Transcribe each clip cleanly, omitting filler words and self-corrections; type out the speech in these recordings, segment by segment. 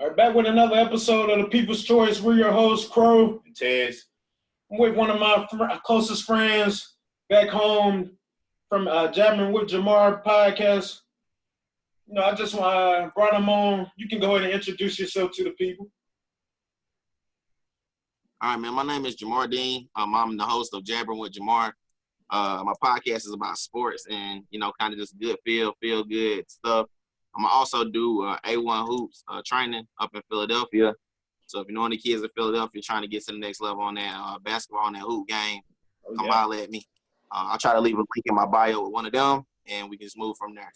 All right, back with another episode of the People's Choice. We're your hosts, Crow and Tez. I'm with one of my closest friends back home from Jamar with Jamar podcast. I just brought him on. You can go ahead and introduce yourself to the people. All right, man. My name is Jamar Dean. I'm the host of Jabbering with Jamar. My podcast is about sports and, kind of just good feel good stuff. I'm also do A1 Hoops training up in Philadelphia. So if you know any kids in Philadelphia trying to get to the next level on that basketball, on that hoop game, come holler at me. I'll try to leave a link in my bio with one of them, and we can just move from there.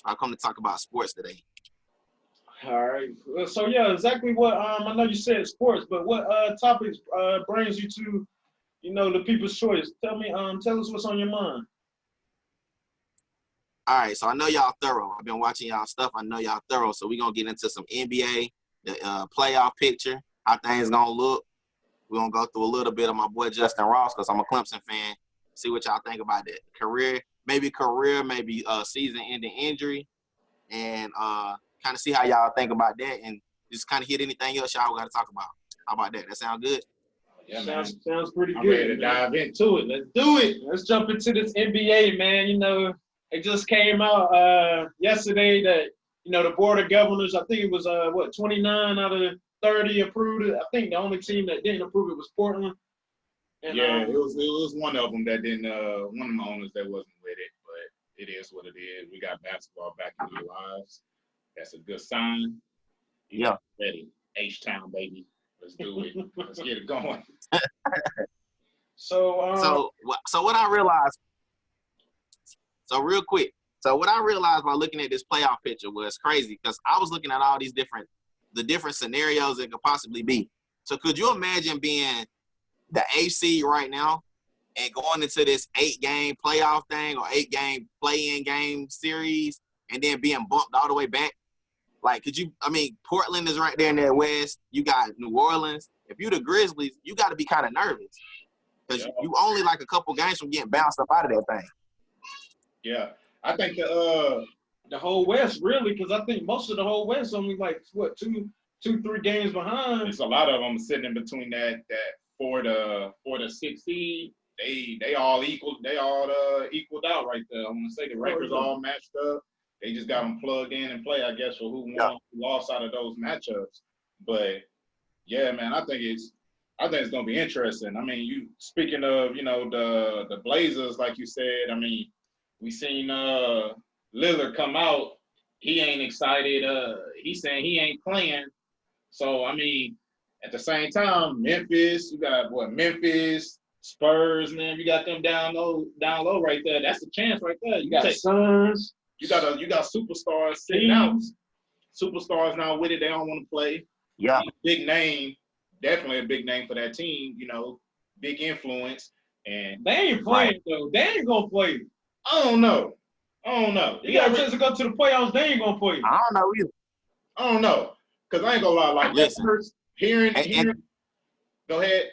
I'll come to talk about sports today. All right. So, exactly what I know you said sports, but what topics brings you to, the People's Choice? Tell us what's on your mind. All right, so I know y'all thorough. I've been watching y'all stuff. I know y'all thorough. So we're going to get into some NBA, the playoff picture, how things going to look. We're going to go through a little bit of my boy Justin Ross because I'm a Clemson fan. See what y'all think about that. Career, maybe season-ending injury, and kind of see how y'all think about that and just kind of hit anything else y'all got to talk about. How about that? That sound good? Yeah, sounds pretty good. I'm ready to dive into it. Let's do it. Let's jump into this NBA, man. It just came out yesterday that, the Board of Governors, I think it was, 29 out of 30 approved it. I think the only team that didn't approve it was Portland. And, it was one of them that didn't, one of my owners that wasn't with it, but it is what it is. We got basketball back in our lives. That's a good sign. Yeah. Ready. H-Town, baby. Let's do it. Let's get it going. So what I realized, real quick, what I realized by looking at this playoff picture was crazy because I was looking at all these different scenarios it could possibly be. So could you imagine being the AC right now and going into this 8-game playoff thing or 8-game play-in game series and then being bumped all the way back? Like, Portland is right there in that West. You got New Orleans. If you're the Grizzlies, you got to be kind of nervous because you only like a couple games from getting bounced up out of that thing. Yeah. I think the whole West, really, because I think most of the whole West only like, 2-3 games behind. There's a lot of them sitting in between that 4 to 6 seed. They all equaled. They all equaled out right there. I want to say the records all matched up. They just got them plugged in and play, I guess, for who won, who lost out of those matchups. But yeah, man, I think it's gonna be interesting. You speaking of, the Blazers, like you said. We seen Lillard come out. He ain't excited. He's saying he ain't playing. So at the same time, Memphis, you got Memphis, Spurs, and then you got them down low right there. That's a chance right there. You got Suns. You got superstars sitting out. Superstars now with it. They don't want to play. Yeah. Big name, definitely a big name for that team. Big influence. And they ain't playing though. They ain't gonna play. I don't know. You got a chance to go to the playoffs. They ain't gonna play. I don't know either. I don't know. Because I ain't gonna lie. Like, listen, hearing. Go ahead.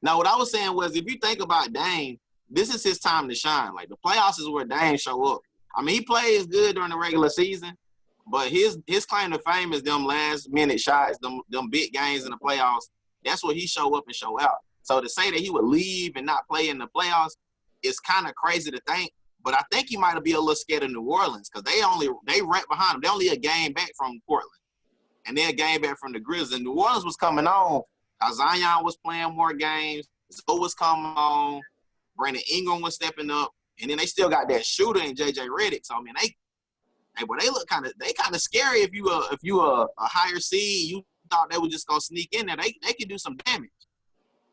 Now, what I was saying was, if you think about Dame, this is his time to shine. Like, the playoffs is where Dame show up. He plays good during the regular season, but his claim to fame is them last-minute shots, them big games in the playoffs. That's where he show up and show out. So to say that he would leave and not play in the playoffs is kind of crazy to think. But I think he might be a little scared of New Orleans because they right behind him. They only a game back from Portland, and they're a game back from the Grizzlies. And New Orleans was coming on. Zion was playing more games. Zoe was coming on. Brandon Ingram was stepping up, and then they still got that shooter in JJ Redick. So they look kind of scary. If you a higher seed, you thought they were just gonna sneak in there. They could do some damage.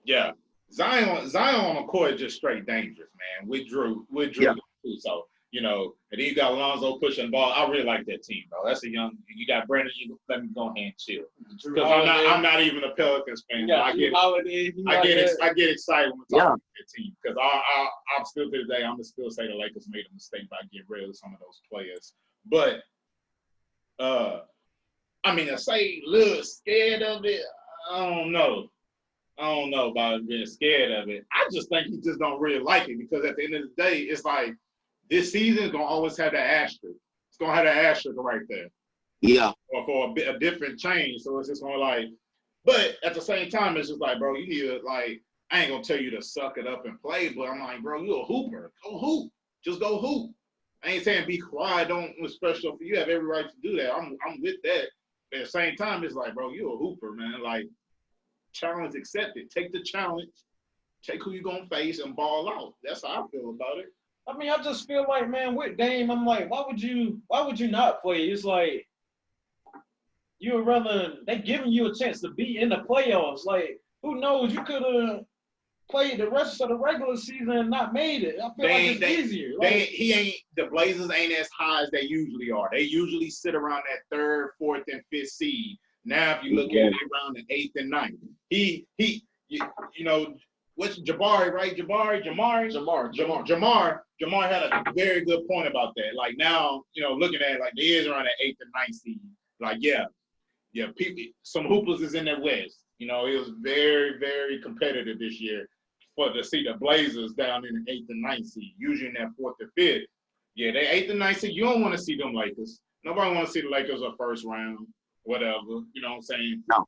Yeah, Zion on the court is just straight dangerous, man. With Drew too. So and then you got Lonzo pushing the ball. I really like that team, bro. That's you got Brandon. You let me go ahead and chill because I'm not even a Pelicans fan. Yeah, I get excited when we talk about that team because I'm still to this day. I'm gonna still say the Lakers made a mistake by getting rid of some of those players. But I say a little scared of it. I don't know about being scared of it. I just think he just don't really like it because at the end of the day, it's like this season is gonna always have that asterisk. It's gonna have that asterisk right there. Yeah. or for a different change. So it's just more like, but at the same time, it's just like, bro, you need to, like, I ain't gonna tell you to suck it up and play, but I'm like, bro, you a hooper. Go hoop. Just go hoop. I ain't saying be quiet, don't special for you. Have every right to do that. I'm with that. But at the same time, it's like, bro, you a hooper, man. Like, challenge accepted. Take the challenge. Take who you gonna face and ball out. That's how I feel about it. I mean, I just feel like, man, with Dame, I'm like, why would you not play? It's like you would rather they giving you a chance to be in the playoffs. Like, who knows? You could have played the rest of the regular season and not made it. I feel like it's easier. The Blazers ain't as high as they usually are. They usually sit around that 3rd, 4th, and 5th seed. Now, if you look at it around the 8th and 9th, you know, what's Jabari, right? Jamar had a very good point about that. Like now, you know, looking at it, like they is around the 8th and 9th seed. Like, yeah, people, some hoopers is in the West. You know, it was very, very competitive this year to see the Blazers down in the 8th and 9th seed, usually in that 4th or 5th. Yeah, they 8th and 9th seed. You don't want to see them Lakers. Nobody want to see the Lakers a first round, whatever. You know what I'm saying? No.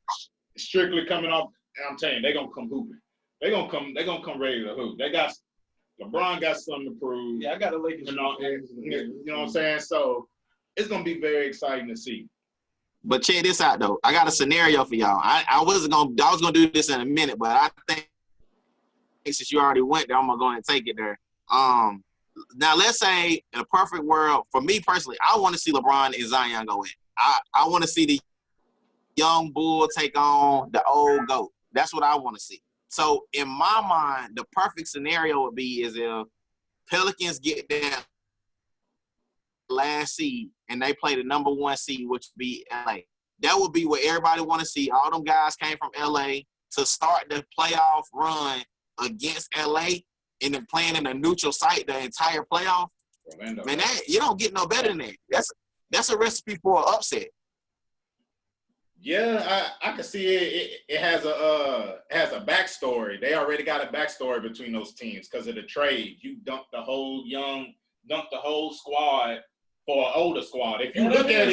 Strictly coming off, I'm telling you, they're gonna come hooping. They're gonna come ready to hoop. LeBron got something to prove. Yeah, I got the Lakers. You know what I'm saying? So it's gonna be very exciting to see. But check this out though. I got a scenario for y'all. I was gonna do this in a minute, but I think since you already went there, I'm gonna go ahead and take it there. Now let's say in a perfect world, for me personally, I want to see LeBron and Zion go in. I want to see the young bull take on the old goat. That's what I want to see. So in my mind, the perfect scenario would be is if Pelicans get their last seed and they play the number 1 seed, which would be LA. That would be what everybody want to see. All them guys came from LA to start the playoff run against LA and then playing in a neutral site the entire playoff. Orlando. Man, you don't get no better than that. That's a recipe for an upset. Yeah, I can see it. It has a backstory. They already got a backstory between those teams because of the trade. You dumped the whole squad for an older squad. If you look at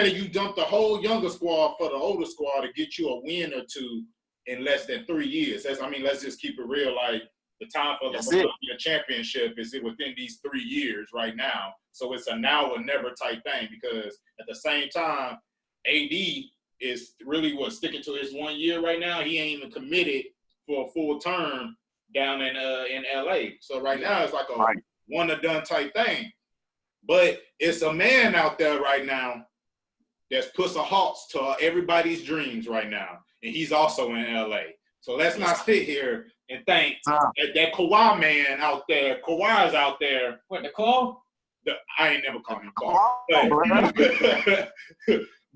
it, you dumped the whole younger squad for the older squad to get you a win or two in less than 3 years. Let's just keep it real. Like the time for the championship is within these 3 years right now. So it's a now or never type thing because at the same time, AD is really sticking to his 1 year right now. He ain't even committed for a full term down in LA. So right now it's like a one and done type thing. But it's a man out there right now that's puts a halt to everybody's dreams right now, and he's also in LA. So let's not sit here and think that Kawhi man out there, Kawhi's out there. What, the call? I ain't never called him Kawhi.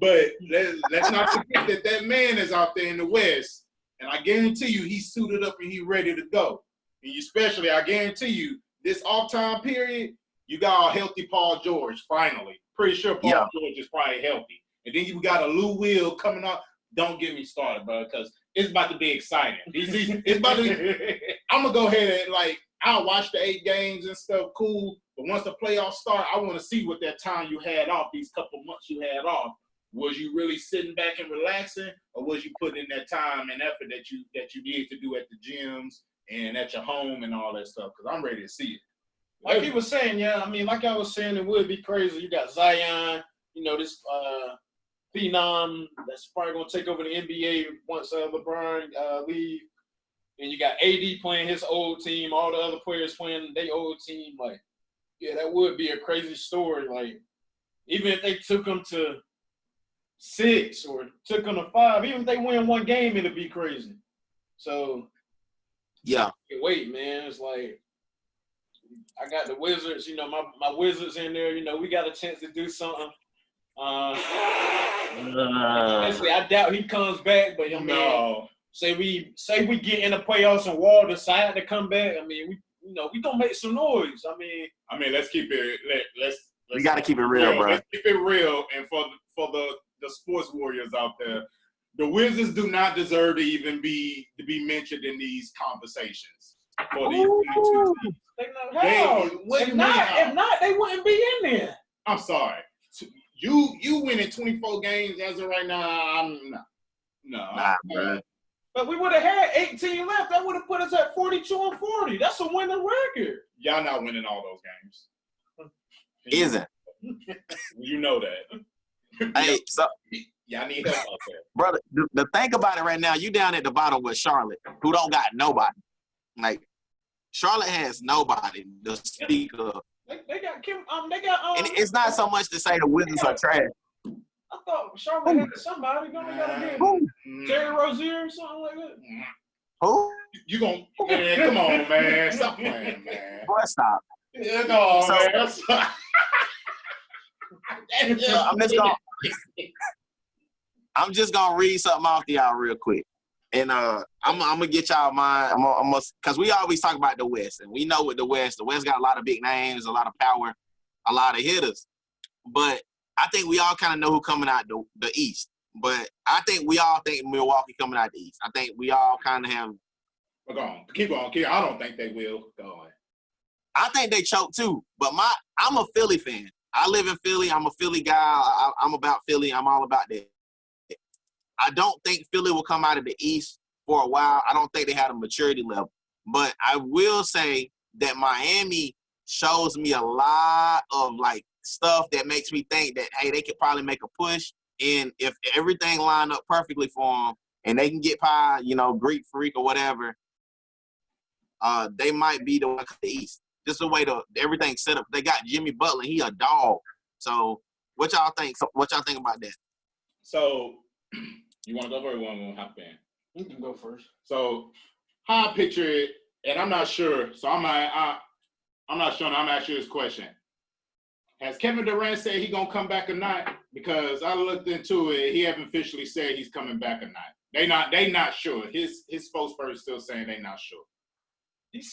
But let's not forget that man is out there in the West, and I guarantee you he's suited up and he's ready to go. And especially, I guarantee you, this off-time period, you got a healthy Paul George, finally. Pretty sure Paul George is probably healthy. And then you got a Lou Will coming up. Don't get me started, bro, because it's about to be exciting. It's about to be, I'm going to go ahead and, I'll watch the 8 games and stuff, cool. But once the playoffs start, I want to see what that time you had off, these couple months you had off. Was you really sitting back and relaxing, or was you putting in that time and effort that you needed to do at the gyms and at your home and all that stuff? Because I'm ready to see it. Like he was saying, like I was saying, it would be crazy. You got Zion, this phenom that's probably going to take over the NBA once LeBron leave. And you got AD playing his old team, all the other players playing their old team. Like, yeah, that would be a crazy story. Like, even if they took them to 6 or took them to 5, even if they win 1 game, it'll be crazy. So, yeah. Wait, man. It's like, I got the Wizards, my Wizards in there, we got a chance to do something. Honestly, I doubt he comes back, but say we get in the playoffs and Wall decide to come back. I mean, we gonna make some noise. I mean, let's keep it. We gotta keep it real, bro. Let's keep it real, and for the sports warriors out there, the Wizards do not deserve to even be mentioned in these conversations for these 22 teams. If not, they wouldn't be in there. I'm sorry. You winning 24 games as of right now. Nah, bro. But we would have had 18 left. That would have put us at 42-40. That's a winning record. Y'all not winning all those games. Isn't. You know that. Hey, so y'all need help out there. brother, the thing about it right now, you down at the bottom with Charlotte, who don't got nobody. Like Charlotte has nobody to speak of. They got Kim. They got. And it's not so much to say the Wizards are trash. I thought Charlotte had somebody. Don't they gotta get Terry Rozier or something like that? Who? You gon' man? Come on, man. Stop playing, man. Boy, stop. Yeah, come on, man. Stop. I'm just gonna read something off to y'all real quick, and I'm gonna get y'all mine. Cause we always talk about the West, and we know with the West got a lot of big names, a lot of power, a lot of hitters. But I think we all kind of know who coming out the East. But I think we all think Milwaukee coming out the East. I think we all kind of have. But go on, keep on. I don't think they will. Go on. I think they choke too. But I'm a Philly fan. I live in Philly. I'm a Philly guy. I'm about Philly. I'm all about that. I don't think Philly will come out of the East for a while. I don't think they have a maturity level. But I will say that Miami shows me a lot of like stuff that makes me think that, hey, they could probably make a push. And if everything lined up perfectly for them and they can get by, Greek Freak or whatever, they might be the one to the East. Just the way everything's set up. They got Jimmy Butler. He a dog. So what y'all think? What y'all think about that? So you want to go first or you want to hop in? You can go first. So how I picture it, and I'm not sure. So I'm not sure. I'm asking you this question. Has Kevin Durant said he gonna come back or not? Because I looked into it. He haven't officially said he's coming back or not. They not sure. His spokesperson is still saying they not sure.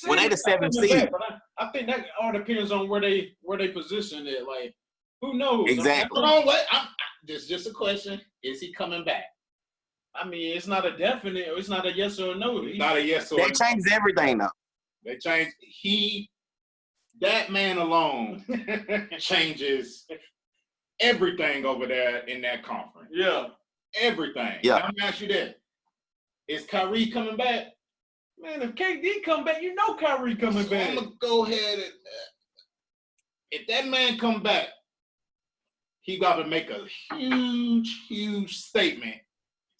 Well, they the 7th seed. I think that all depends on where they position it. Like, who knows? Exactly. Hold on, this is just a question. Is he coming back? I mean, it's not a definite. It's not a yes or a no. It's not a yes or a no. They changed everything though. They changed. That man alone changes everything over there in that conference. Yeah. Everything. Yeah. Now, let me ask you this. Is Kyrie coming back? Man, if KD come back, Kyrie coming back. I'm going to go ahead and if that man come back, he got to make a huge, huge statement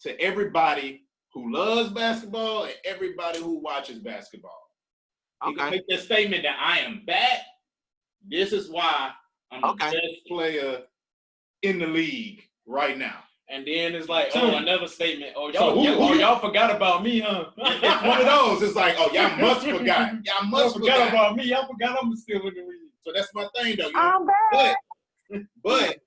to everybody who loves basketball and everybody who watches basketball. He can make that statement that I am back. This is why I'm the best player in the league right now. And then it's like, another statement. Oh, y'all forgot about me, huh? It's one of those. It's like, oh, y'all must forgot. Y'all must forgot about me. Y'all forgot I'm still in the league. So that's my thing, though. I'm back. But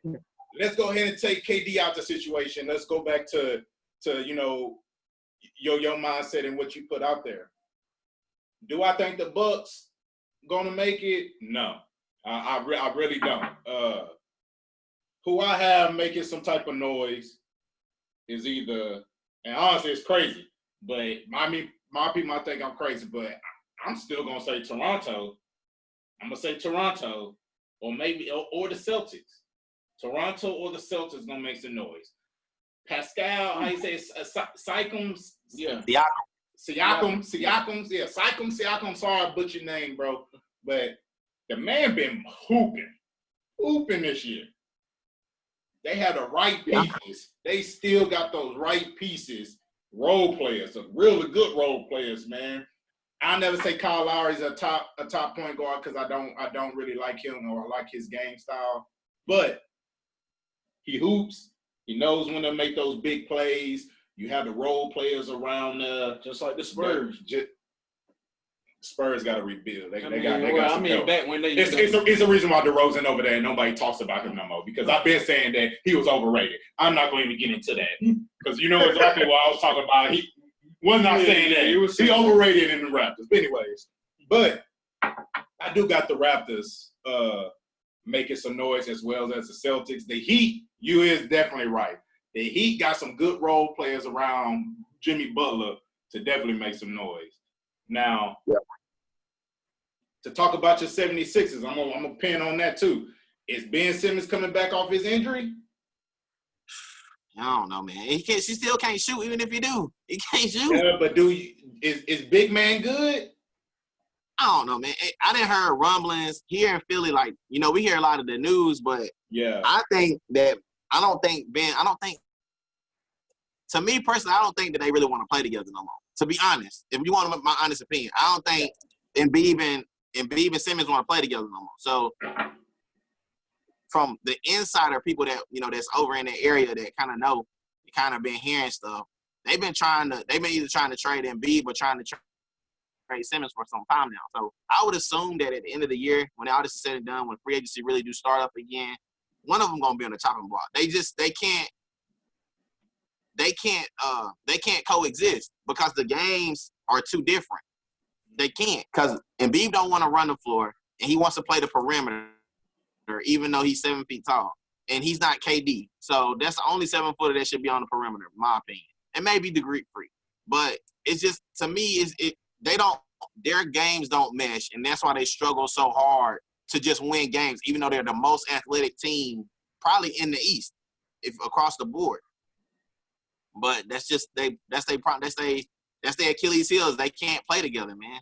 let's go ahead and take KD out the situation. Let's go back to your mindset and what you put out there. Do I think the Bucks gonna make it? No, I really don't. Who I have making some type of noise is either, and honestly, it's crazy. But my people might think I'm crazy, but I'm still gonna say Toronto. I'm gonna say Toronto, or maybe or the Celtics. Toronto or the Celtics gonna make some noise. Pascal, how you say Siakams? Yeah. Siakam. Yeah, Siakam. Sorry I butchered your name, bro. But the man been hooping this year. They had the right pieces. They still got those right pieces. Role players, some really good role players, man. I'll never say Kyle Lowry's a top point guard because I don't really like him or like his game style. But he hoops. He knows when to make those big plays. You have the role players around just like the Spurs. Spurs got to rebuild. Back when they. It's a reason why DeRozan over there and nobody talks about him no more because I've been saying that he was overrated. I'm not going to even get into that because you know exactly what I was talking about. He was not saying that. He overrated in the Raptors. But anyways, but I do got the Raptors making some noise as well as the Celtics. The Heat, you is definitely right. The Heat got some good role players around Jimmy Butler to definitely make some noise. Now, to talk about your 76ers, I'm gonna pin on that too. Is Ben Simmons coming back off his injury? I don't know, man. She still can't shoot, even if he do. He can't shoot. Yeah, but is big man good? I don't know, man. I didn't hear rumblings here in Philly. Like, we hear a lot of the news, but Yeah, I don't think, to me personally, I don't think that they really want to play together no more. To be honest, if you want my honest opinion, I don't think Embiid and Simmons want to play together no more. So from the insider people that, that's over in the area that kind of know, kind of been hearing stuff, they've been either trying to trade Embiid or trying to trade Simmons for some time now. So I would assume that at the end of the year, when all this is said and done, when free agency really do start up again, one of them gonna be on the chopping block. They can't coexist because the games are too different. They can't, because Embiid don't want to run the floor and he wants to play the perimeter, even though he's 7 feet tall. And he's not KD. So that's the only 7-footer that should be on the perimeter, in my opinion. And maybe the Greek freak. But it's just, to me, their games don't mesh, and that's why they struggle so hard to just win games, even though they're the most athletic team probably in the East, if across the board. But that's their Achilles heels. They can't play together, man.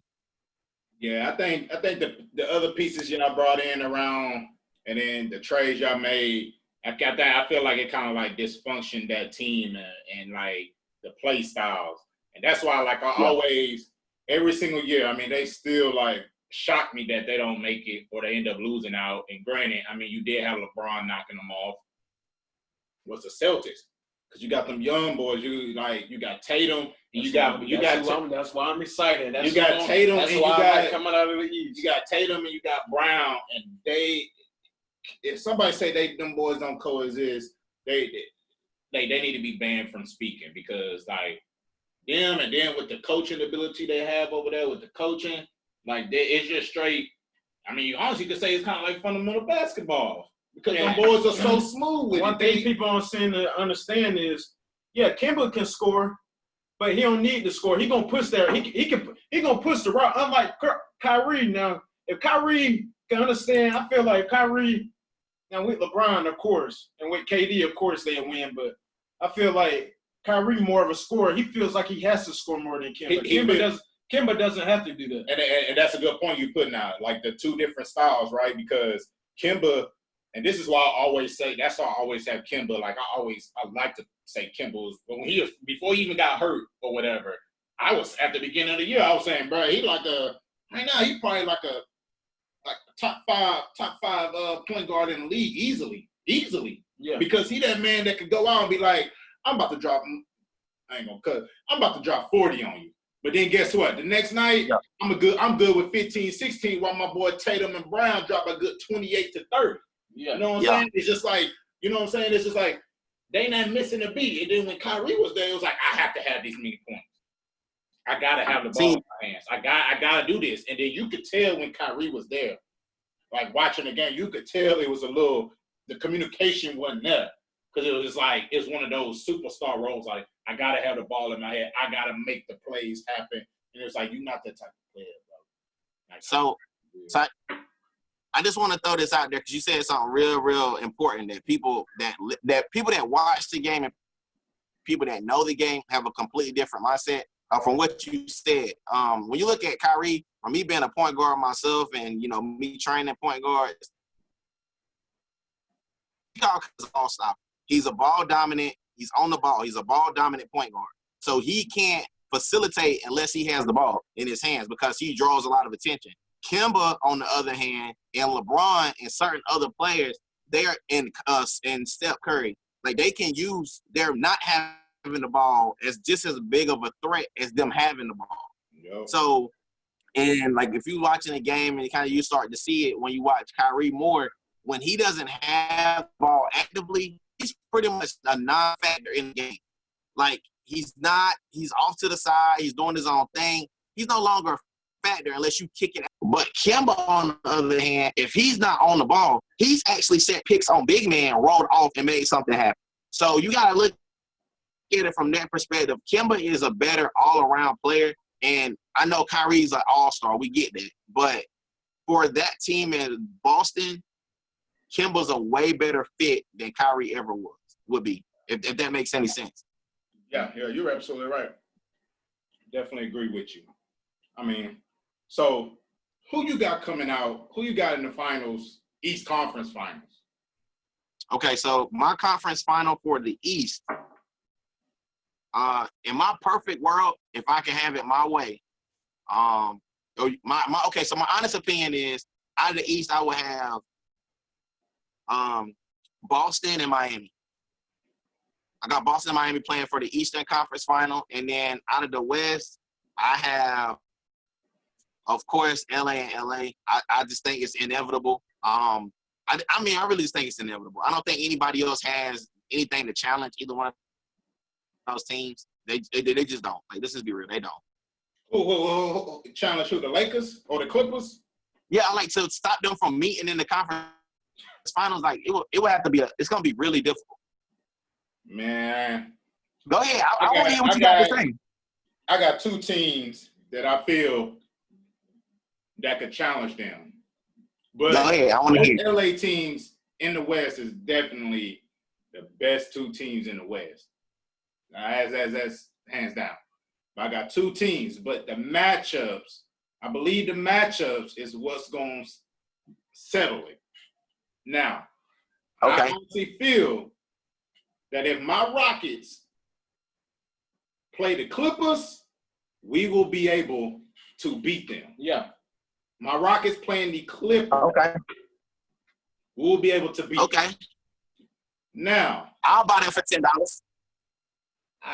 Yeah, I think the other pieces y'all brought in around, and then the trades y'all made, I feel like it kind of like dysfunctioned that team and like the play styles, and that's why always every single year, I mean, they still like shock me that they don't make it or they end up losing out. And granted, I mean, you did have LeBron knocking them off. What's the Celtics? Because you got them young boys. You got Tatum. That's why I'm excited. You got Tatum. That's and why you got I'm coming out of the East. You got Tatum and you got Brown, and if somebody say them boys don't coexist, they need to be banned from speaking, because like them, and then with the coaching ability they have over there with the coaching, it's just straight. I mean, you honestly could say it's kind of like fundamental basketball, because them boys are so smooth with One thing people don't seem to understand is, Kimba can score, but he don't need to score. He gonna push there. He gonna push the rock. Unlike Kyrie now, if Kyrie can understand, I feel like Kyrie now with LeBron, of course, and with KD, of course they win. But I feel like Kyrie more of a scorer. He feels like he has to score more than Kimba. Kimba doesn't have to do that. And that's a good point you're putting out, like the two different styles, right? Because Kimba, and this is why I always say, that's why I always have Kimba. Like I like to say Kimba was, but when before he even got hurt or whatever, I was at the beginning of the year, I was saying, bro, he right now he probably like a top five point guard in the league easily. Yeah. Because he that man that could go out and be like, I'm about to drop 40 on you. But then guess what? The next night, I'm good with 15, 16, while my boy Tatum and Brown drop a good 28 to 30. Yeah. You know what I'm saying? It's just like, you know what I'm saying? It's just like they not missing a beat. And then when Kyrie was there, it was like, I have to have these many points. I gotta have the ball in my hands. I gotta do this. And then you could tell when Kyrie was there, like watching the game, you could tell it was the communication wasn't there. Because it was just like, it's one of those superstar roles. Like, I got to have the ball in my head. I got to make the plays happen. And it's like, you're not that type of player, bro. Like, so I just want to throw this out there, because you said something real, real important, that people that watch the game and people that know the game have a completely different mindset from what you said. When you look at Kyrie, or me being a point guard myself, and me training point guards, he's all stop. He's a ball dominant. He's on the ball. He's a ball dominant point guard. So he can't facilitate unless he has the ball in his hands, because he draws a lot of attention. Kimba, on the other hand, and LeBron and certain other players, they're in Steph Curry. Like, they can use their not having the ball as just as big of a threat as them having the ball. Yep. So, and like if you're watching a game and you start to see it when you watch Kyrie more, when he doesn't have the ball actively, he's pretty much a non-factor in the game. Like, he's off to the side. He's doing his own thing. He's no longer a factor unless you kick it out. But Kimba, on the other hand, if he's not on the ball, he's actually set picks on big man, rolled off, and made something happen. So you got to look at it from that perspective. Kimba is a better all-around player, and I know Kyrie's an all-star. We get that. But for that team in Boston, Kimba's a way better fit than Kyrie ever would be, if that makes any sense. Yeah, you're absolutely right. Definitely agree with you. I mean, so who you got coming out? Who you got in the finals, East Conference Finals? Okay, so my conference final for the East, in my perfect world, if I can have it my way, okay, so my honest opinion is out of the East, I would have Boston and Miami. I got Boston and Miami playing for the Eastern Conference Final. And then out of the West, I have, of course, LA and LA. I just think it's inevitable. I mean, I really just think it's inevitable. I don't think anybody else has anything to challenge either one of those teams. They just don't. Like, let's just be real. They don't. Who challenge who? The Lakers or the Clippers? Yeah, I like to stop them from meeting in the conference finals. Like, it would have to be it's going to be really difficult. Man. Go ahead. I want to hear what you got to say. I got two teams that I feel that could challenge them. But go ahead. I want to hear. LA teams in the West is definitely the best two teams in the West. That's hands down. I got two teams, but the matchups, I believe the matchups is what's going to settle it. Now, okay. I honestly feel that if my Rockets play the Clippers, we will be able to beat them. Yeah. My Rockets playing the Clippers. Okay. We'll be able to beat them. Now, I'll buy that for $10.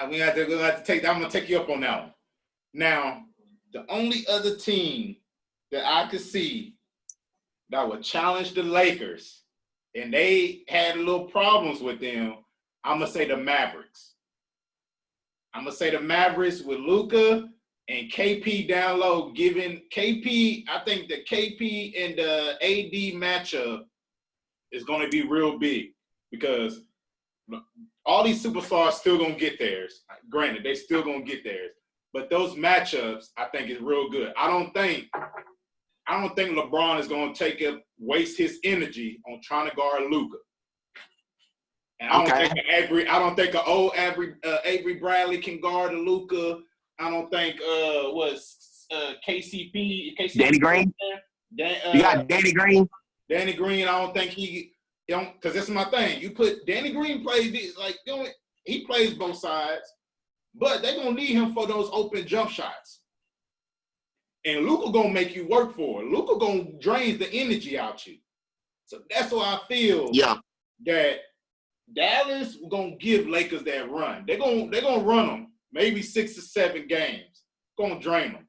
We have to take. I'm gonna take you up on that one. Now, the only other team that I could see that would challenge the Lakers, and they had a little problems with them, I'm gonna say the Mavericks. I'm gonna say the Mavericks with Luka and KP down low. Giving KP, I think the KP and the AD matchup is gonna be real big because all these superstars still gonna get theirs. Granted, they still gonna get theirs, but those matchups I think is real good. I don't think LeBron is gonna waste his energy on trying to guard Luka. And I don't think Avery Bradley can guard Luka. I don't think KCP Danny Green. You got Danny Green. Danny Green. I don't think because this is my thing. You put Danny Green he plays both sides, but they're gonna need him for those open jump shots. And Luka gonna make you work for it. Luka gonna drain the energy out you. So that's why I feel that Dallas gonna give Lakers that run. They're gonna run them maybe 6 or 7 games. Gonna drain them.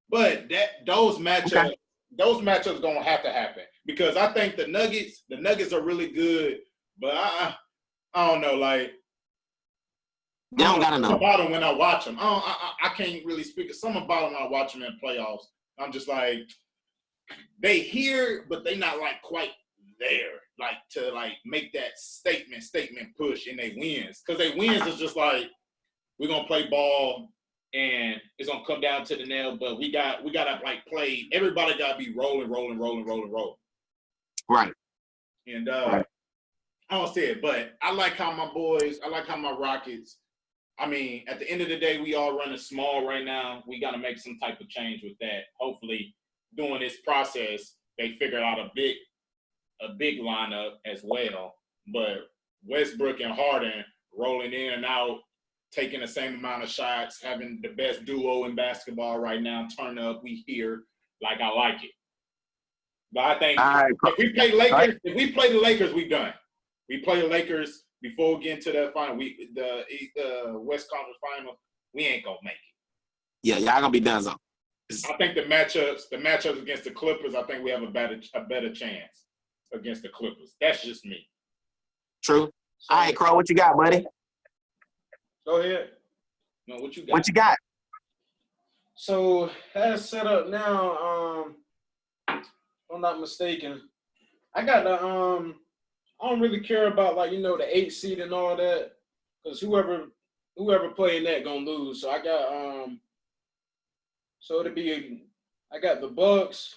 But those matchups gonna have to happen because I think the Nuggets are really good, but I don't know, like they don't gotta know about them when I watch them. I can't really speak. Some about them when I watch them in playoffs. I'm just like they here, but they not like quite there, like to like make that statement push in their wins. Because they wins is just like we're gonna play ball and it's gonna come down to the nail, but we gotta like play. Everybody gotta be rolling. Right. And I don't say it, but I like how my Rockets. I mean, at the end of the day, we all running small right now. We got to make some type of change with that. Hopefully, during this process, they figure out a big lineup as well. But Westbrook and Harden rolling in and out, taking the same amount of shots, having the best duo in basketball right now. Turn up, we here. Like I like it. But I think if we play the Lakers, we done. We play the Lakers before we get into the final. The West Conference Final, we ain't gonna make it. Yeah, y'all gonna be done so. I think the matchups against the Clippers, I think we have a better chance against the Clippers. That's just me. True. All right, Crow, what you got, buddy? Go ahead. No, what you got? What you got? So as set up now, if I'm not mistaken, I got the I don't really care about the 8 seed and all that, because whoever playing that gonna lose. So I got I got the Bucks,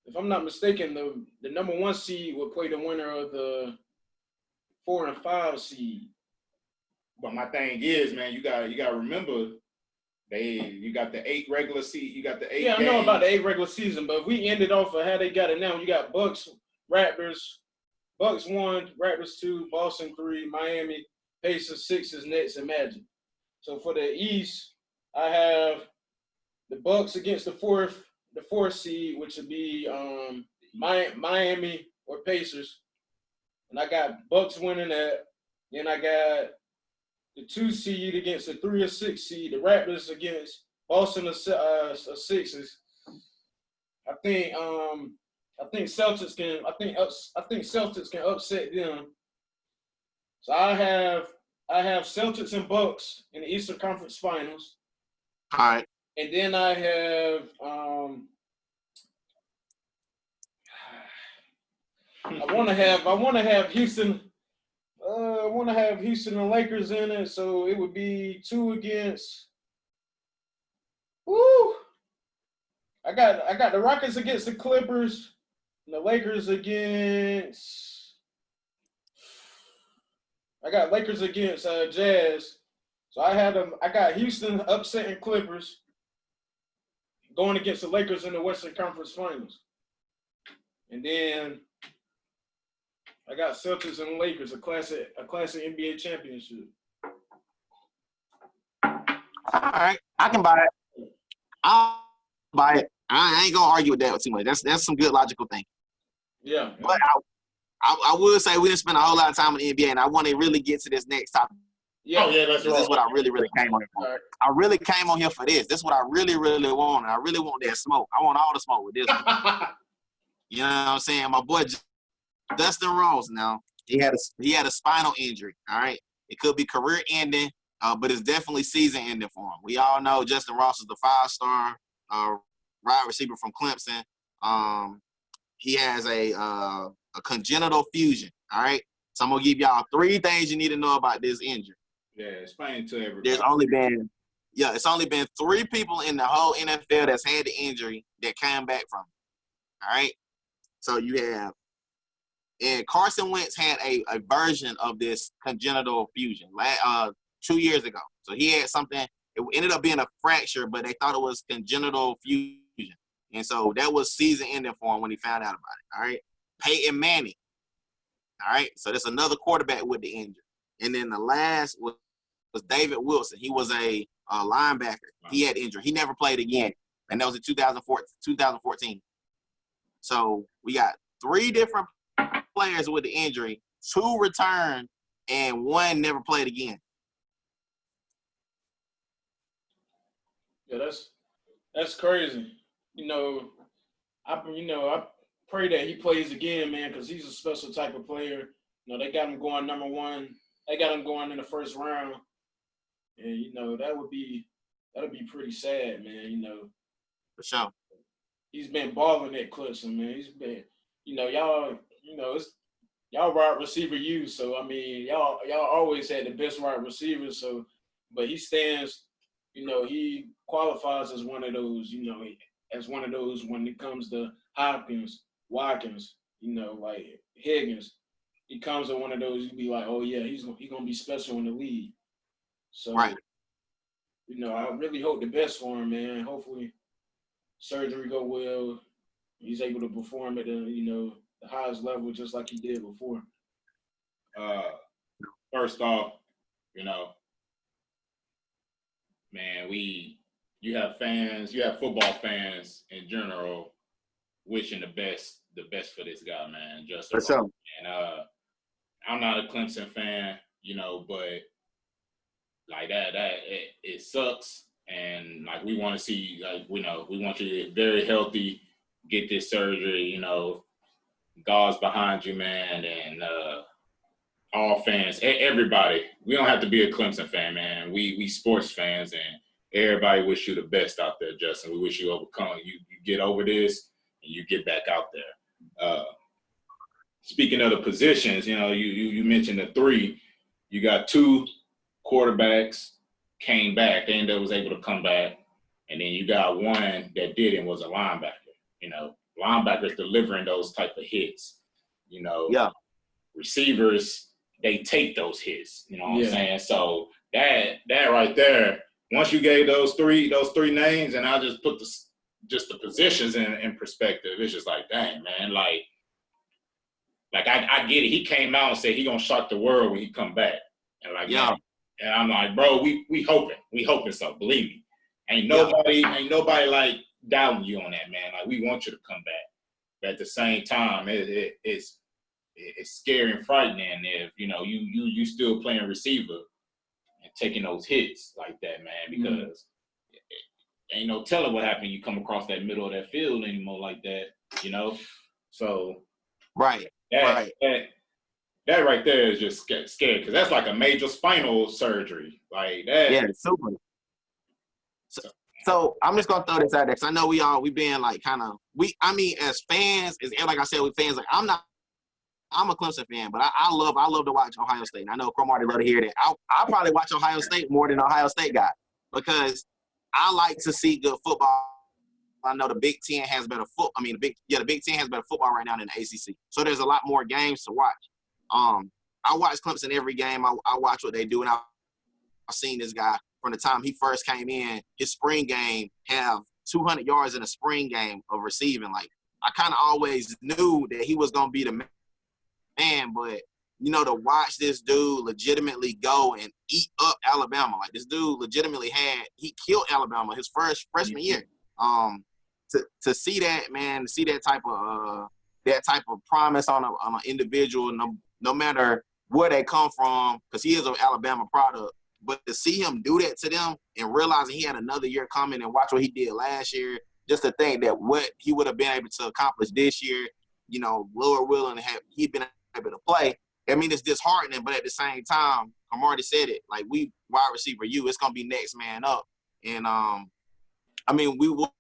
if I'm not mistaken, the number 1 seed would play the winner of the 4 and 5 seed. But my thing is, man, you got to remember you got the 8 regular season, you got the 8 Yeah, I games. know about the 8 regular season, but if we ended off of how they got it now, you got Bucks, Raptors, Bucks 1, Raptors 2, Boston 3, Miami, Pacers, Sixers, Nets, and Magic. So for the East, I have the Bucks against the fourth seed, which would be Miami or Pacers, and I got Bucks winning that. Then I got the 2 seed against the 3 or 6 seed, the Raptors against Boston or Sixers. I think Celtics can. I think Celtics can upset them. So I have Celtics and Bucks in the Eastern Conference Finals. All right. And then I have I want to have Houston. I want to have Houston and Lakers in it, so it would be 2 against. Woo! I got the Rockets against the Clippers, and the Lakers against. I got Lakers against Jazz. So I got Houston upsetting Clippers, going against the Lakers in the Western Conference Finals, and then I got Celtics and Lakers, a classic NBA championship. All right, I can buy it. I'll buy it. I ain't gonna argue with that too much. That's some good logical thinking. Yeah. But I will say we didn't spend a whole lot of time on the NBA, and I want to really get to this next topic. Yeah. Oh yeah, that's right. This is what I really came on here for. I really came on here for this. This is what I really want. I really want that smoke. I want all the smoke with this one. You know what I'm saying? My boy Dustin Rose. Now he had a spinal injury. All right, it could be career ending, but it's definitely season ending for him. We all know Justin Ross is the 5-star wide receiver from Clemson. He has a congenital fusion. All right, so I'm gonna give y'all 3 things you need to know about this injury. Yeah, explain to everybody. It's only been 3 people in the whole NFL that's had the injury that came back from it. All right, so you have. And Carson Wentz had a version of this congenital fusion 2 years ago. So he had something. It ended up being a fracture, but they thought it was congenital fusion. And so that was season ending for him when he found out about it. All right. Peyton Manning. All right. So that's another quarterback with the injury. And then the last was David Wilson. He was a linebacker. He had injury. He never played again. And that was in 2014. So we got 3 different players with the injury, 2 returned, and 1 never played again. Yeah, that's crazy. I pray that he plays again, man, because he's a special type of player. They got him going number 1. They got him going in the first round, and that'll be pretty sad, man. For sure. He's been balling at Clemson, man. He's been, it's y'all wide receiver use. So I mean, y'all always had the best wide receivers. So, but he stands, he qualifies as one of those, as one of those when it comes to Hopkins, Watkins, like Higgins. He comes in one of those, you'd be like, oh yeah, he's gonna be special in the league. So, right. I really hope the best for him, man. Hopefully, surgery go well. He's able to perform at the highest level just like he did before. First off, man, you have football fans in general wishing the best for this guy, man. Justin For sure. And I'm not a Clemson fan, but like that it sucks. And like we want to see, like we want you to get very healthy, get this surgery, God's behind you, man, and all fans, everybody. We don't have to be a Clemson fan, man. We sports fans, and everybody wish you the best out there, Justin. We wish you you get over this and you get back out there. Speaking of the positions, you mentioned the 3. You got 2 quarterbacks came back, and that was able to come back, and then you got 1 that didn't, was a linebacker. linebackers delivering those type of hits. Yeah. Receivers, they take those hits. You know what Yeah. I'm saying? So that right there, once you gave those three names, and I just put the positions in perspective, it's just like, dang, man, like I get it. He came out and said he gonna shock the world when he come back, and like, Yeah. man, and I'm like, bro, we hoping so. Believe me, ain't nobody like doubting you on that, man. Like, we want you to come back, but at the same time, it's scary and frightening if you still playing receiver and taking those hits like that, man, because ain't no telling what happened. You come across that middle of that field anymore like that, So Right. That right there is just scary, because that's like a major spinal surgery, like that. Yeah, super. So I'm just gonna throw this out there because I know we being like kind of as fans, like I said, we fans, like I'm a Clemson fan, but I love to watch Ohio State. And I know Cromartie love to hear that. I'll probably watch Ohio State more than Ohio State guy because I like to see good football. I know the Big Ten has better the Big Ten has better football right now than the ACC. So there's a lot more games to watch. I watch Clemson every game. I watch what they do, and I've seen this guy from the time he first came in. His spring game have 200 yards in a spring game of receiving. Like, I kind of always knew that he was gonna be the man, but to watch this dude legitimately go and eat up Alabama, like this dude legitimately he killed Alabama his freshman year. To see that, man, to see that type of promise on an individual, no matter where they come from, because he is an Alabama product. But to see him do that to them and realizing he had another year coming and watch what he did last year, just to think that what he would have been able to accomplish this year, Lord willing, he'd been able to play. I mean, it's disheartening, but at the same time, I'm already said it. Like, we wide receiver, it's gonna be next man up, and we will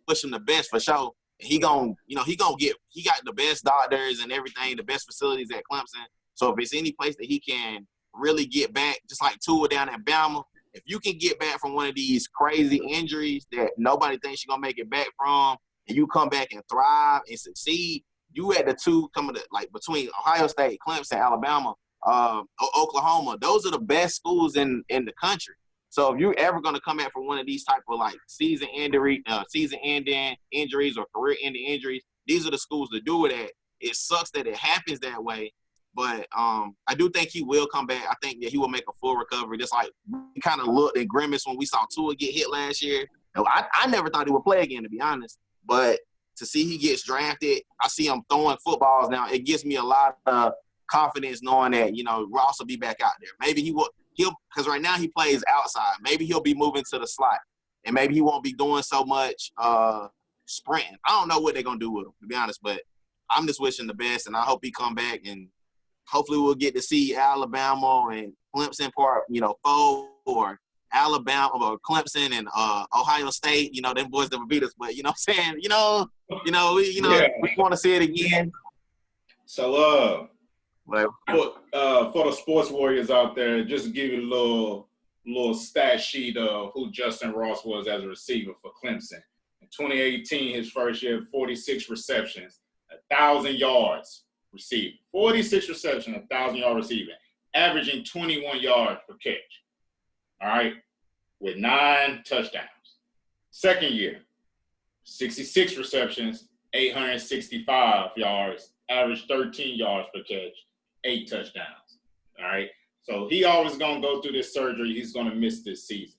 wish him the best for sure. He got the best doctors and everything, the best facilities at Clemson. So if it's any place that he can really get back, just like Tua down at Bama, if you can get back from one of these crazy injuries that nobody thinks you're gonna make it back from, and you come back and thrive and succeed, you at the two coming to, like, between Ohio State, Clemson, Alabama, Oklahoma. Those are the best schools in the country. So if you're ever going to come back from one of these type of like season-ending injuries or career-ending injuries, these are the schools to do it at. It sucks that it happens that way, but I do think he will come back. I think that he will make a full recovery. Just like we kind of looked and grimaced when we saw Tua get hit last year. I never thought he would play again, to be honest. But to see he gets drafted, I see him throwing footballs now. It gives me a lot of confidence knowing that Ross will be back out there. Maybe he'll because right now he plays outside. Maybe he'll be moving to the slot, and maybe he won't be doing so much sprinting. I don't know what they're gonna do with him, to be honest. But I'm just wishing the best, and I hope he come back, and hopefully we'll get to see Alabama and Clemson fold, or Alabama or Clemson and Ohio State. Them boys never beat us, but you know what I'm saying. We want to see it again. So for the sports warriors out there, just to give you a little stat sheet of who Justin Ross was as a receiver for Clemson. In 2018, his first year, 46 receptions, 1,000 yards receiving. 46 receptions, 1,000-yard receiving, averaging 21 yards per catch. All right, with 9 touchdowns. Second year, 66 receptions, 865 yards, average 13 yards per catch, 8 touchdowns. All right, so he always gonna go through this surgery. He's gonna miss this season,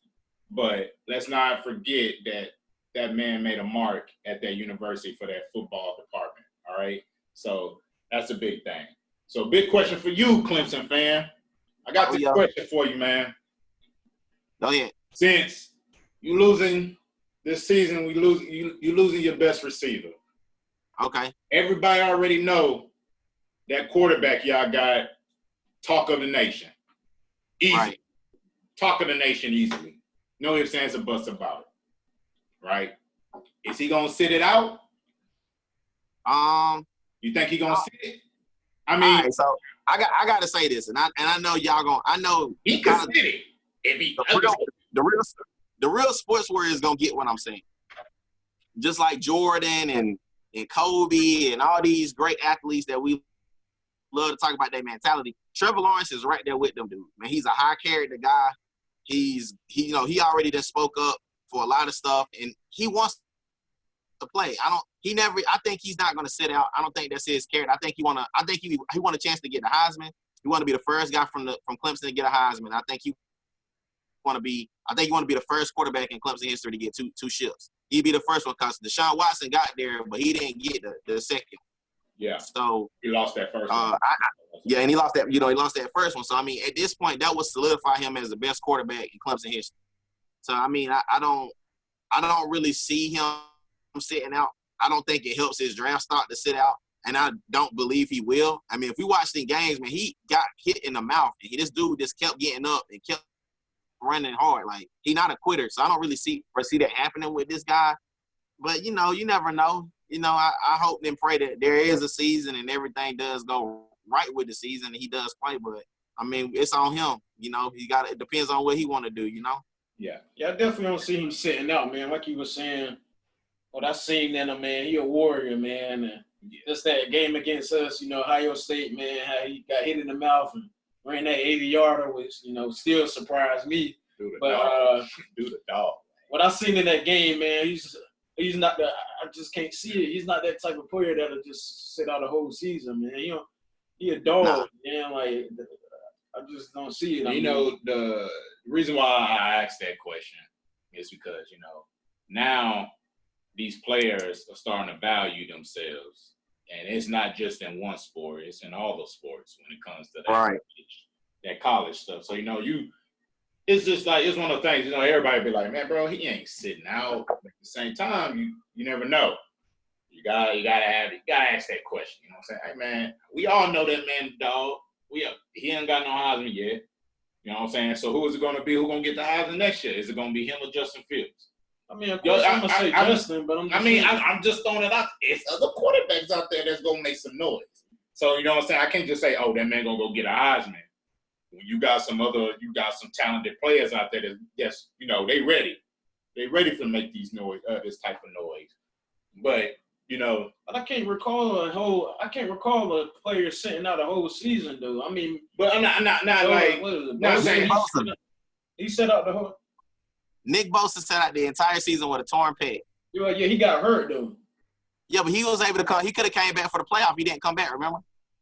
but let's not forget that man made a mark at that university for that football department. All right, so that's a big thing. So, big question for you, Clemson fan. I got this question for you, man. Go ahead. Since you losing this season, you losing your best receiver. Okay. Everybody already know that quarterback y'all got talk of the nation. Easy. Right. Talk of the nation easily. No ifs, ands, or buts about it. Right? Is he gonna sit it out? You think he gonna sit it? I mean, all right, so I gotta say this, and I know y'all gonna. I know he can sit it. If he the real sports warrior is gonna get what I'm saying. Just like Jordan and and Kobe and all these great athletes that we love to talk about their mentality, Trevor Lawrence is right there with them, dude. Man, he's a high character guy. He already done spoke up for a lot of stuff, and he wants to play. I think he's not going to sit out. I don't think that's his character. I think he want a chance to get the Heisman. He want to be the first guy from Clemson to get a Heisman. I think he want to be the first quarterback in Clemson history to get two ships. He'd be the first one because Deshaun Watson got there, but he didn't get the second. Yeah. So he lost that first one. And he lost that first one. So I mean, at this point, that would solidify him as the best quarterback in Clemson history. So I mean, I don't really see him sitting out. I don't think it helps his draft stock to sit out, and I don't believe he will. I mean, if we watch the games, man, he got hit in the mouth, and this dude just kept getting up and kept running hard. Like, he's not a quitter, so I don't really foresee that happening with this guy. But, you never know. I hope and pray that there is a season and everything does go right with the season and he does play. But, I mean, it's on him. It depends on what he want to do, Yeah, I definitely don't see him sitting out, man. Like you were saying, what I seen in him, man, he a warrior, man. And just that game against us, Ohio State, man, how he got hit in the mouth and ran that 80-yarder, which, still surprised me. Do the dog. What I seen in that game, man, he's not the. I just can't see it. He's not that type of player that'll just sit out a whole season, man. He a dog, man. Like, I just don't see it. The reason why I asked that question is because now these players are starting to value themselves, and it's not just in one sport; it's in all the sports when it comes to that college stuff. So it's just like, it's one of the things, everybody be like, man, bro, he ain't sitting out. But at the same time, you never know. You gotta ask that question. You know what I'm saying? Hey, man, we all know that man, dog. He ain't got no Heisman yet. You know what I'm saying? So who is it going to be? Who's going to get the Heisman next year? Is it going to be him or Justin Fields? I mean, of course, I'm going to say Justin, but I'm just throwing it out. It's other quarterbacks out there that's going to make some noise. So, you know what I'm saying? I can't just say, oh, that man going to go get a Heisman. When you got some talented players out there that's they ready. They ready to make these this type of noise. But, But I can't recall a player sitting out a whole season, though. I mean, but I'm not like, not saying he set out the whole. Nick Bosa set out the entire season with a torn pec. Yeah, he got hurt though. Yeah, but he was able to come. He could have came back for the playoff. He didn't come back. Remember?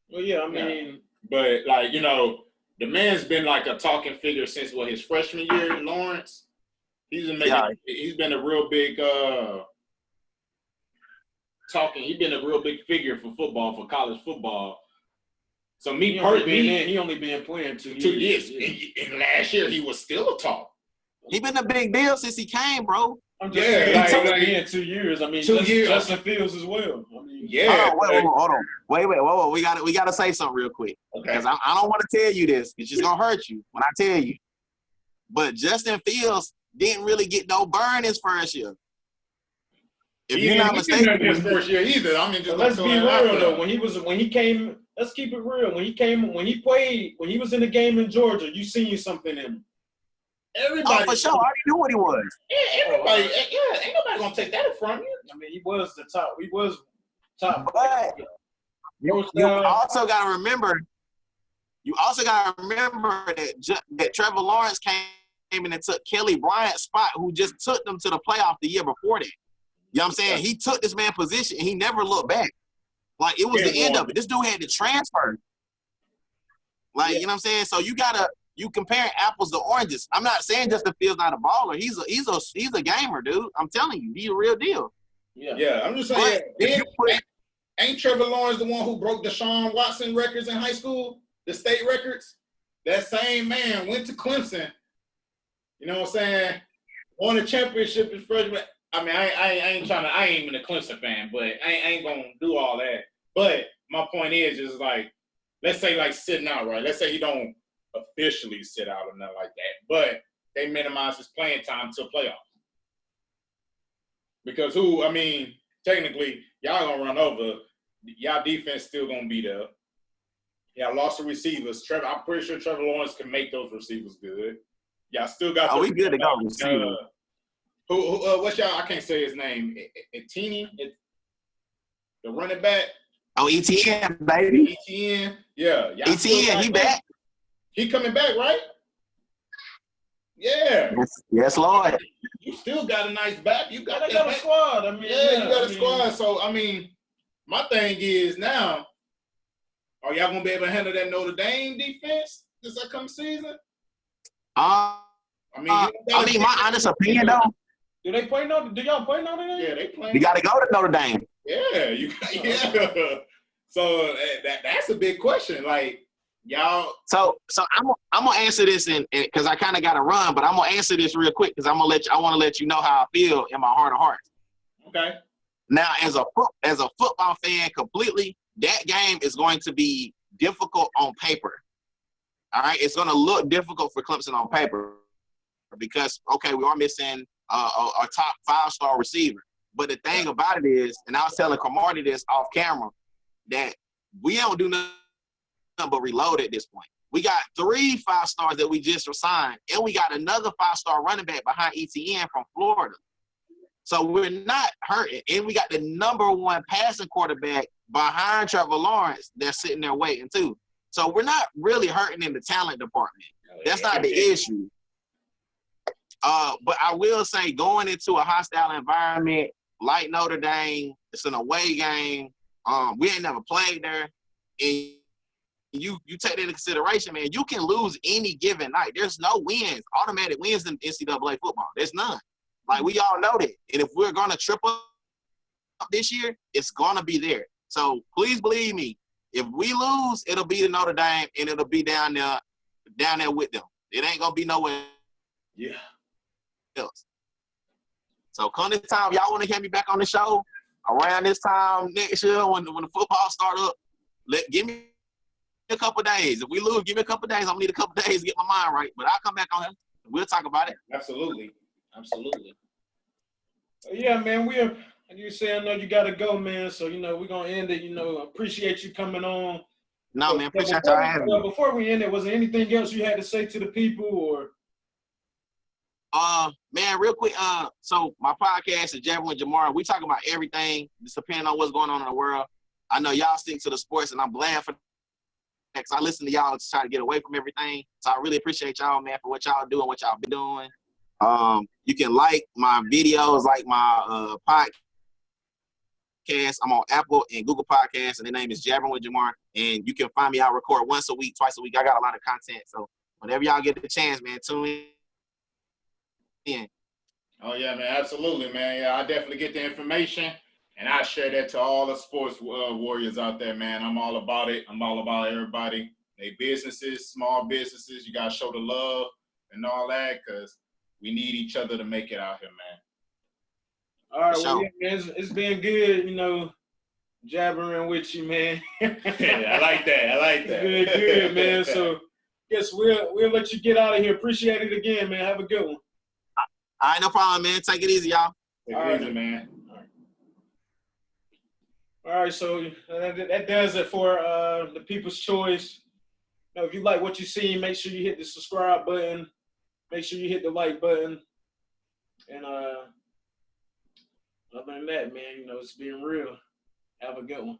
Well, yeah, I mean, but like the man's been like a talking figure since his freshman year in Lawrence. He's been a real big He's been a real big figure for college football. So he only been playing 2 years. And last year he was still a talk. He been a big deal since he came, bro. I'm just saying, in 2 years. I mean, 2 years. Justin Fields as well. I mean, hold on. Wait. Whoa. We gotta say something real quick. Okay. Because I don't want to tell you this. It's just gonna hurt you when I tell you. But Justin Fields didn't really get no burn his first year. If you're not mistaken, his first year either. I mean, let's be real though. When he came, let's keep it real. When he played, when he was in the game in Georgia, you seen something in him. Everybody, for sure, I already knew what he was. Yeah, everybody. Ain't nobody gonna take that from you. I mean, he was top. But you also got to remember. You also got to remember that Trevor Lawrence came in and took Kelly Bryant's spot, who just took them to the playoff the year before that. You know what I'm saying? He took this man's position and he never looked back. Like, it was the end of it. This dude had to transfer. Like, you know what I'm saying? So you comparing apples to oranges. I'm not saying Justin Fields not a baller. He's a gamer, dude. I'm telling you, he's a real deal. Yeah. I'm just saying. Ain't Trevor Lawrence the one who broke Deshaun Watson records in high school, the state records? That same man went to Clemson. You know what I'm saying? Won a championship his freshman. I mean, I ain't even a Clemson fan, but I ain't gonna do all that. But my point is like, let's say like sitting out, right? Let's say he don't officially sit out or nothing like that, but they minimize his playing time to playoffs. Because technically, y'all gonna run over. Y'all defense still gonna be there. Y'all lost the receivers. I'm pretty sure Trevor Lawrence can make those receivers good. Y'all still got. We good to go. Receiver. What's y'all? I can't say his name. Etini. the running back. Oh, ETN, baby. ETN. Yeah. ETN, he back. He coming back, right? Yeah. Yes, Lord. You still got a nice back. You got They got a squad. I mean, you got a squad. So, I mean, my thing is now, are y'all going to be able to handle that Notre Dame defense this upcoming season? My honest opinion, though. Do they play Notre? Do y'all play Notre Dame? Yeah, they play. You got to go to Notre Dame. Yeah, yeah. So that's a big question. Like, y'all. So I'm gonna answer this and because I kind of got to run, but I'm gonna answer this real quick because I want to let you know how I feel in my heart of hearts. Okay. Now, as a football fan, completely, that game is going to be difficult on paper. All right, it's going to look difficult for Clemson on paper because we are missing a top 5-star receiver. But the thing about it is, and I was telling Cromartie this off camera, that we don't do nothing but reload at this point. We got 3 5-stars that we just signed, and we got another 5-star running back behind ETN from Florida. So we're not hurting. And we got the number 1 passing quarterback behind Trevor Lawrence that's sitting there waiting too. So we're not really hurting in the talent department. That's not the issue. But I will say going into a hostile environment like Notre Dame, it's an away game. We ain't never played there. And you take that into consideration, man, you can lose any given night. There's no wins, automatic wins in NCAA football. There's none. Like, we all know that. And if we're going to trip up this year, it's going to be there. So please believe me, if we lose, it'll be to Notre Dame, and it'll be down there with them. It ain't going to be nowhere else. So come this time, y'all want to have me back on the show around this time next year when the football start up, give me a couple days. If we lose, give me a couple days. I'm going to need a couple days to get my mind right. But I'll come back on him. We'll talk about it. Absolutely. Yeah, man, like you say, I know you got to go, man. So, we're going to end it. Appreciate you coming on. No, man, appreciate y'all having me. Before we end it, was there anything else you had to say to the people or? Man, real quick, so my podcast is Jamar with Jamar. We talk about everything, just depending on what's going on in the world. I know y'all stick to the sports, and I'm glad for that because I listen to y'all to try to get away from everything. So I really appreciate y'all, man, for what y'all do and what y'all been doing. You can like my videos, like my podcast. I'm on Apple and Google Podcasts, and the name is Jamar with Jamar. And you can find me. I record once a week, twice a week. I got a lot of content. So whenever y'all get the chance, man, tune in. Oh, yeah, man. Absolutely, man. Yeah, I definitely get the information, and I share that to all the sports warriors out there, man. I'm all about it. I'm all about everybody. They businesses, small businesses. You got to show the love and all that because we need each other to make it out here, man. All right, well, yeah, man, it's been good, jabbering with you, man. Yeah, I like that. It's been good, man. So, guess we'll let you get out of here. Appreciate it again, man. Have a good one. All right, no problem, man. Take it easy, y'all. Take it easy, man. All right, so that does it for the People's Choice. If you like what you see, make sure you hit the subscribe button. Make sure you hit the like button. And other than that, man, it's been real. Have a good one.